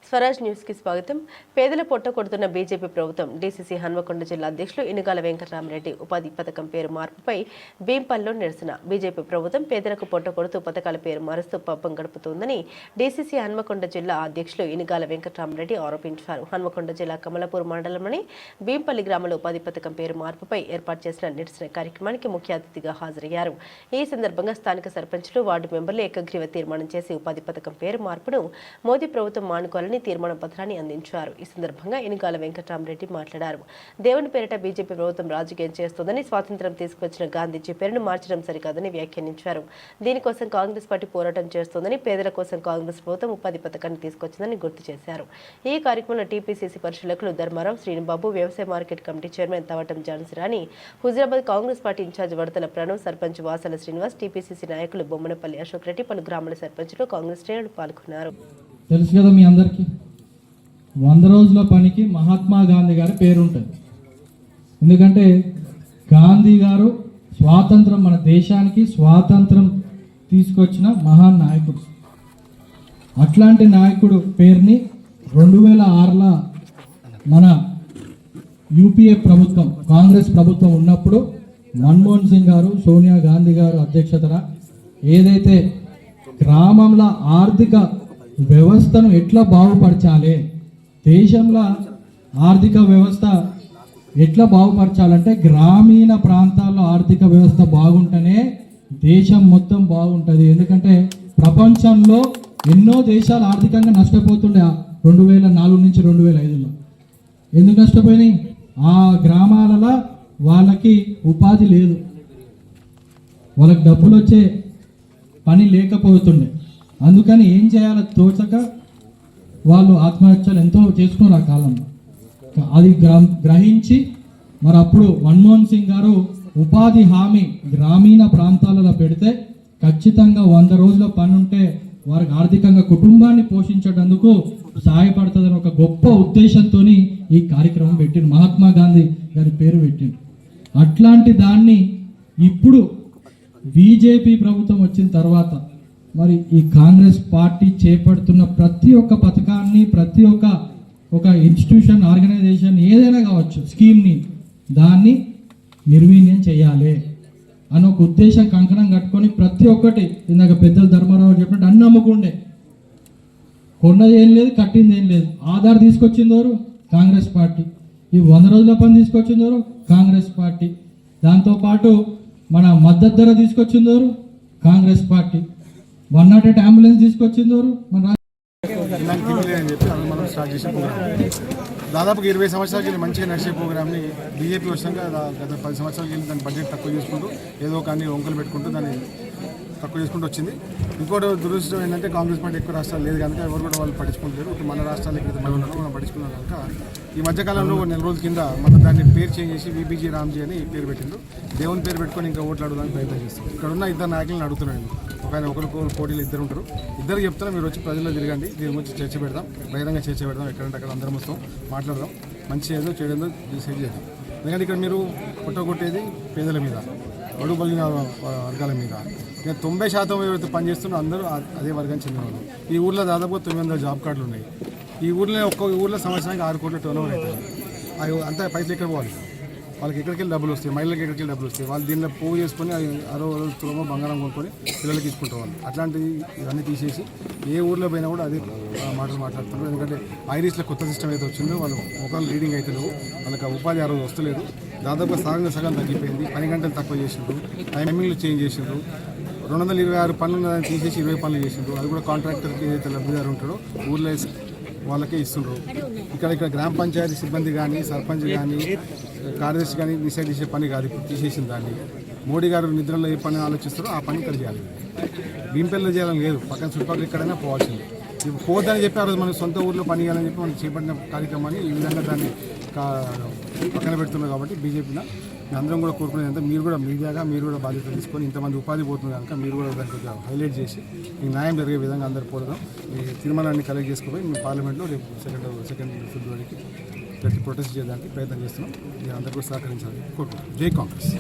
Swaraj news కి స్వాగతం. పేదల పొట్ట కొడుతున్న బీజేపీ ప్రభుత్వం డీసీసీ హన్మకొండ జిల్లా అధ్యక్షులు ఇనుగాల వెంకటరామరెడ్డి ఉపాధి పథకం పేరు మార్పుపై భీంపల్లిలో నిరసన. బీజేపీ ప్రభుత్వం పేదలకు పొట్ట కొడుతూ పథకాల పేరు మారుస్తూ పబ్బం గడుపుతోందని డీసీసీ హన్మకొండ జిల్లా అధ్యక్షులు ఇనుగాల వెంకటరామరెడ్డి ఆరోపించారు. హన్మకొండ జిల్లా కమలాపూర్ మండలంలోని భీంపల్లి గ్రామంలో ఉపాధి పథకం పేరు మార్పుపై ఏర్పాటు చేసిన నిరసన కార్యక్రమానికి ముఖ్య అతిథిగా హాజరయ్యారు. ఈ సందర్భంగా స్థానిక సర్పంచులు, వార్డు మెంబర్లు ఏకగ్రీవ తీర్మానం చేసి ఉపాధి పథకం పేరు మార్పును మోదీ ప్రభుత్వం మానుకోవాలని తీర్మాన పత్రాన్ని అందించారు. ఈ సందర్భంగా ఇనుగాల వెంకటరామరెడ్డి మాట్లాడారు. దేవుని పేరిట బీజేపీ ప్రభుత్వం రాజకీయం చేస్తోందని, స్వాతంత్ర్యం తీసుకొచ్చిన గాంధీజీ పేరును మార్చడం సరికాదని వ్యాఖ్యానించారు. దీనికోసం కాంగ్రెస్ పార్టీ పోరాటం చేస్తోందని, పేదల కోసం కాంగ్రెస్ ప్రభుత్వం ఉపాధి పథకాన్ని తీసుకొచ్చిందని గుర్తు చేశారు. ఈ కార్యక్రమంలో టీపీసీసీ పరిశీలకులు ధర్మారావు, శ్రీనుబాబు, వ్యవసాయ market committee chairman Tavatam Jhansirani, Huzurabad Congress party incharge Vadathala Pranav, sarpanch Vasala Srinivas, TPCC నాయకులు బొమ్మనపల్లి అశోక్ రెడ్డి, పలు గ్రామాల సర్పంచులు, కాంగ్రెస్ శ్రేణులు పాల్గొన్నారు. తెలుసు కదా మీ అందరికీ, 100 రోజుల పనికి మహాత్మా గాంధీ గారి పేరు ఉంటుంది. ఎందుకంటే గాంధీ గారు స్వాతంత్రం, మన దేశానికి స్వాతంత్రం తీసుకొచ్చిన మహాన్ నాయకుడు. అట్లాంటి నాయకుడు పేరుని 2006లో మన యూపీఏ ప్రభుత్వం, కాంగ్రెస్ ప్రభుత్వం ఉన్నప్పుడు మన్మోహన్ సింగ్ గారు, సోనియా గాంధీ గారు అధ్యక్షతన ఏదైతే గ్రామంలో ఆర్థిక వ్యవస్థను ఎట్లా బాగుపరచాలి, దేశంలో ఆర్థిక వ్యవస్థ ఎట్లా బాగుపరచాలంటే గ్రామీణ ప్రాంతాల్లో ఆర్థిక వ్యవస్థ బాగుంటేనే దేశం మొత్తం బాగుంటుంది. ఎందుకంటే ప్రపంచంలో ఎన్నో దేశాలు ఆర్థికంగా నష్టపోతుండే 2004 నుంచి 2005లో. ఎందుకు నష్టపోయినాయి? ఆ గ్రామాలలో వాళ్ళకి ఉపాధి లేదు, వాళ్ళకి డబ్బులు వచ్చే పని లేకపోతుండే. అందుకని ఏం చేయాలో తోచక వాళ్ళు ఆత్మహత్యలు ఎంతో చేసుకున్నారు ఆ కాలంలో. అది గ్రహించి మరి అప్పుడు మన్మోహన్ సింగ్ గారు ఉపాధి హామీ గ్రామీణ ప్రాంతాలలో పెడితే ఖచ్చితంగా 100 రోజుల పని ఉంటే వారికి ఆర్థికంగా కుటుంబాన్ని పోషించేటందుకు సహాయపడుతుందని ఒక గొప్ప ఉద్దేశంతో ఈ కార్యక్రమం పెట్టిండు. మహాత్మా గాంధీ గారి పేరు పెట్టిండు. అట్లాంటి దాన్ని ఇప్పుడు బీజేపీ ప్రభుత్వం వచ్చిన తర్వాత మరి ఈ కాంగ్రెస్ పార్టీ చేపడుతున్న ప్రతి ఒక్క పథకాన్ని, ప్రతి ఒక్క ఇన్స్టిట్యూషన్, ఆర్గనైజేషన్ ఏదైనా కావచ్చు, స్కీమ్ని దాన్ని నిర్వీర్యం చేయాలి అని ఒక ఉద్దేశం కంకణం కట్టుకొని ప్రతి ఒక్కటి, ఇందాక పెద్దలు ధర్మారావు చెప్పినట్టు అన్ని నమ్ముకుండే, కొన్నది ఏం లేదు, కట్టింది ఏం లేదు. ఆధార్ తీసుకొచ్చిందోరు కాంగ్రెస్ పార్టీ, ఈ 100 రోజుల పని తీసుకొచ్చిందోరు కాంగ్రెస్ పార్టీ, దాంతోపాటు మన మద్దతు ధర తీసుకొచ్చిందోరు కాంగ్రెస్ పార్టీ, 108 అంబులెన్స్ తీసుకొచ్చిందోరు మన అని చెప్పి అది మనం స్టార్ట్ చేసే ప్రోగ్రామ్. దాదాపుగా 20 సంవత్సరాలకి వెళ్ళి మంచిగా నడిచే ప్రోగ్రామ్ని బీజేపీ వచ్చాక గత 10 సంవత్సరాలకి వెళ్ళి దాని బడ్జెట్ తక్కువ చేసుకుంటూ ఏదో కానీ వంకలు పెట్టుకుంటూ దాన్ని తక్కువ చేసుకుంటూ వచ్చింది. ఇంకోటి దురదృష్టం ఏంటంటే కాంగ్రెస్ పార్టీ ఎక్కువ రాష్ట్రాలు లేదు కనుక ఎవరు కూడా వాళ్ళు పట్టించుకుంటారు. ఇప్పుడు మన రాష్ట్రాలకి మనం పట్టించుకున్నాం కనుక ఈ మధ్యకాలంలో 4 రోజుల కింద మనం దాన్ని పేరు చేంజ్ చేసి వీపీజీ రామ్జీ అని పేరు పెట్టిండు. దేవుని పేరు పెట్టుకొని ఇంకా ఓట్లు అడగడానికి ప్రయత్నం చేస్తాం. ఇక్కడ ఉన్న 2 నాయకులను అడుగుతున్నాను. ఒకరికొకరు పోటీలు 2 ఉంటారు. ఇద్దరు చెప్తాను, మీరు వచ్చి ప్రజల్లో తిరగండి, దీని గురించి చర్చ పెడదాం, బహిరంగ చర్చ పెడదాం, ఎక్కడంటే అక్కడ అందరం వస్తాం, మాట్లాడదాం, మంచి ఏదో చెడేదో డిసైడ్ చేద్దాం. ఎందుకంటే ఇక్కడ మీరు కొట్టేది పేదల మీద, బడుగు బలిగిన వర్గాల మీద. నేను 90% ఎవరైతే పనిచేస్తున్నా అందరూ అదే వర్గానికి చెందినవాళ్ళు. ఈ ఊర్లో దాదాపు 900 జాబ్ కార్డులు ఉన్నాయి. ఈ ఊర్లో ఒక్క ఊర్లో సంవత్సరానికి 6 కోట్ల టర్నోవర్ అవుతుంది. అవి అంతా పైసలు ఎక్కడ పోవాలి? వాళ్ళకి ఎక్కడికి వెళ్ళి డబ్బులు వస్తాయి, మహిళలకు ఎక్కడికి వెళ్ళి డబ్బులు వస్తాయి. వాళ్ళు దీనిలో పోగు చేసుకొని 60 రోజులు బంగారం కొనుక్కొని పిల్లలకి ఇచ్చుకుంటారు. వాళ్ళు అట్లాంటివి ఇవన్నీ తీసేసి ఏ ఊర్లో పోయినా కూడా అదే మాటలు మాట్లాడుతున్నారు. ఎందుకంటే ఐరిస్లో కొత్త సిస్టమ్ అయితే వచ్చిందో వాళ్ళు ఒకళ్ళు లీడింగ్ అయితే లేవు, వాళ్ళకి ఉపాధి ఆ రోజు వస్తలేదు. దాదాపుగా సగం తగ్గిపోయింది. 10 గంటలు తక్కువ చేసిండ్రు, టైమింగ్లు చేంజ్ చేసిండ్రు. 226 పనులు తీసేసి 20 పనులు చేసిండ్రు. అది కూడా కాంట్రాక్టర్కి ఏదైతే లబ్ధిదారు ఉంటాడో ఊర్లో వాళ్ళకే ఇస్తుండ్రు. ఇక్కడ గ్రామ పంచాయతీ సిబ్బంది కానీ, సర్పంచ్ కానీ, కార్యదర్శి కానీ డిసైడ్ చేసే పని కాదు. ఇప్పుడు తీసేసిన దాన్ని మోడీ గారు నిద్రలో ఏ పని ఆలోచిస్తారో ఆ పని ఇక్కడ చేయాలి. భీంపల్లిలో చేయాలని లేదు, పక్కన చుట్టుపక్కల ఎక్కడైనా పోవాల్సింది. ఇప్పుడు పోద్దని చెప్పి ఆ రోజు మన సొంత ఊర్లో పని చేయాలని చెప్పి మనం చేపట్టిన కార్యక్రమాన్ని ఈ విధంగా దాన్ని పక్కన పెడుతున్నాం. కాబట్టి బీజేపీలో అందరం కూడా కోరుకునేది అంటే మీరు కూడా మీడియాగా మీరు కూడా బాధ్యత తీసుకొని ఇంతమంది ఉపాధి పోతుంది కనుక మీరు కూడా దానికి కొంచెం హైలైట్ చేసి మీకు న్యాయం జరిగే విధంగా అందరు పోవడం, ఈ తీర్మానాన్ని కలెక్ట్ చేసుకుపోయి మీ పార్లమెంట్లో రేపు సెకండ్ ఫిబ్రవరికి ప్రొటెస్ట్ చేయడానికి ప్రయత్నం చేస్తున్నాం. మీరు అందరూ కూడా సహకరించాలని కోరుకుంటున్నాం. జై కాంగ్రెస్.